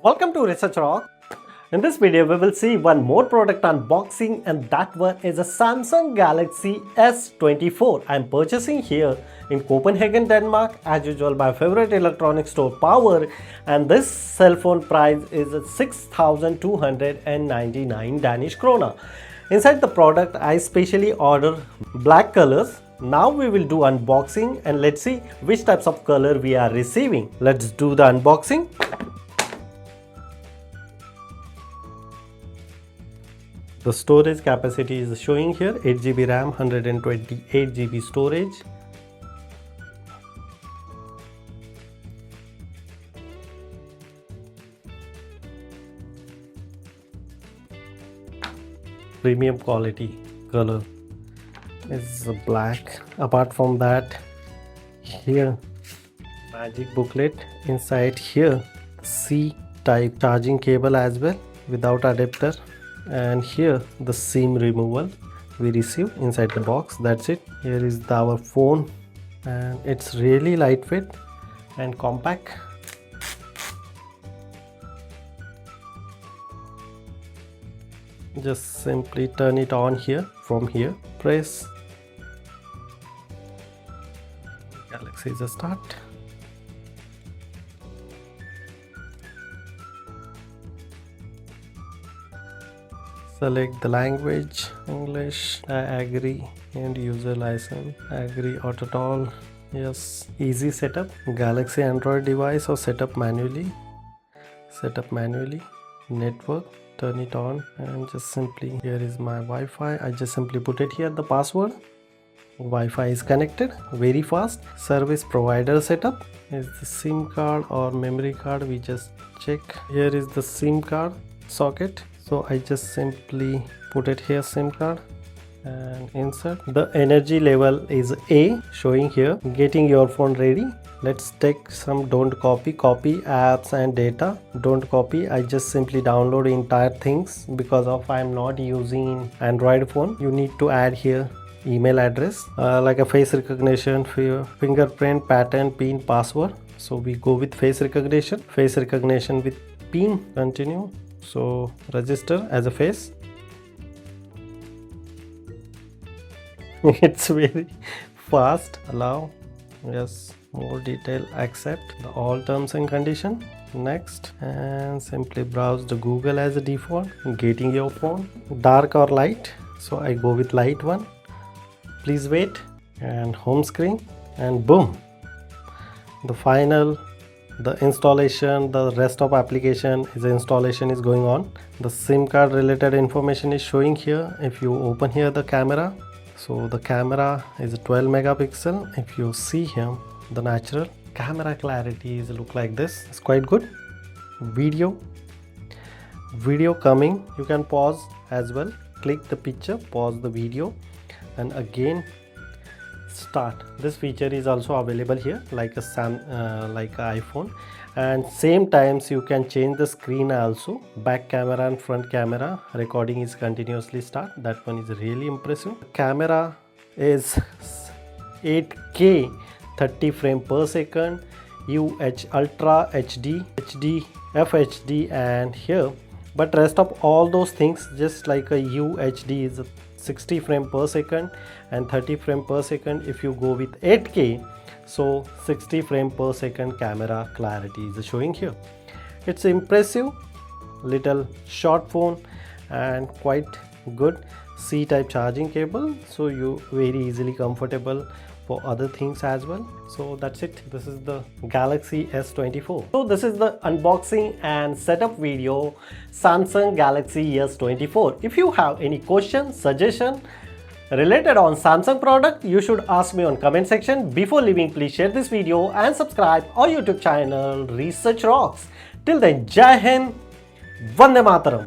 Welcome to Research Rock. In this video, we will see one more product unboxing, and that one is a Samsung Galaxy S24. I am purchasing here in Copenhagen, Denmark. As usual, my favorite electronic store, Power, and this cell phone price is 6,299 Danish krone. Inside the product, I specially order black colors. Now we will do unboxing and let's see which types of color we are receiving. Let's do the unboxing. The storage capacity is showing here 8GB RAM, 128GB storage. Premium quality color is black. Apart from that, here magic booklet. Inside here C type charging cable as well without adapter. And here the SIM removal we receive inside the box. That's it. Here is our phone, and it's really lightweight and compact. Just simply turn it on here. From here, press Galaxy is a start. Select the language, English, I agree, and user license, agree, auto-tall, yes. Easy setup, Galaxy Android device or setup manually, network, turn it on, and just simply, here is my Wi-Fi, I just simply put it here, the password. Wi-Fi is connected, very fast. Service provider setup is the SIM card or memory card, we just check. Here is the SIM card socket. So I just simply put it here, SIM card, and insert. The energy level is A, showing here. Getting your phone ready. Let's take some don't copy apps and data. Don't copy. I just simply download entire things because of I'm not using Android phone. You need to add here email address, like a face recognition, fingerprint, pattern, PIN, password. So we go with face recognition with PIN. Continue. So register as a face. It's very fast. Allow, yes, more detail, accept the all terms and condition. Next, and simply browse the Google as a default. Getting your phone dark or light, so I go with light one. Please wait, and home screen, and boom, the final, the installation, the rest of application is installation is going on. The SIM card related information is showing here. If you open here the camera, so the camera is 12 megapixel. If you see here the natural camera clarity is look like this. It's quite good. Video coming, you can pause as well. Click the picture, pause the video, and again start. This feature is also available here like a like a iPhone, and same times you can change the screen also. Back camera and front camera recording is continuously start. That one is really impressive. Camera is 8K 30 frame per second, UH Ultra HD, FHD, and here, but rest of all those things just like a UHD is 60 frame per second and 30 frame per second. If you go with 8K, so 60 frame per second camera clarity is showing here. It's impressive, little short phone and quite good. C type charging cable, so you very easily comfortable for other things as well. So that's it. This is the Galaxy S24. So this is the unboxing and setup video, Samsung Galaxy S24. If you have any question, suggestion related on Samsung product, you should ask me on comment section. Before leaving, please share this video and subscribe our YouTube channel Research Rocks. Till then, Jai Hind, Vande Mataram.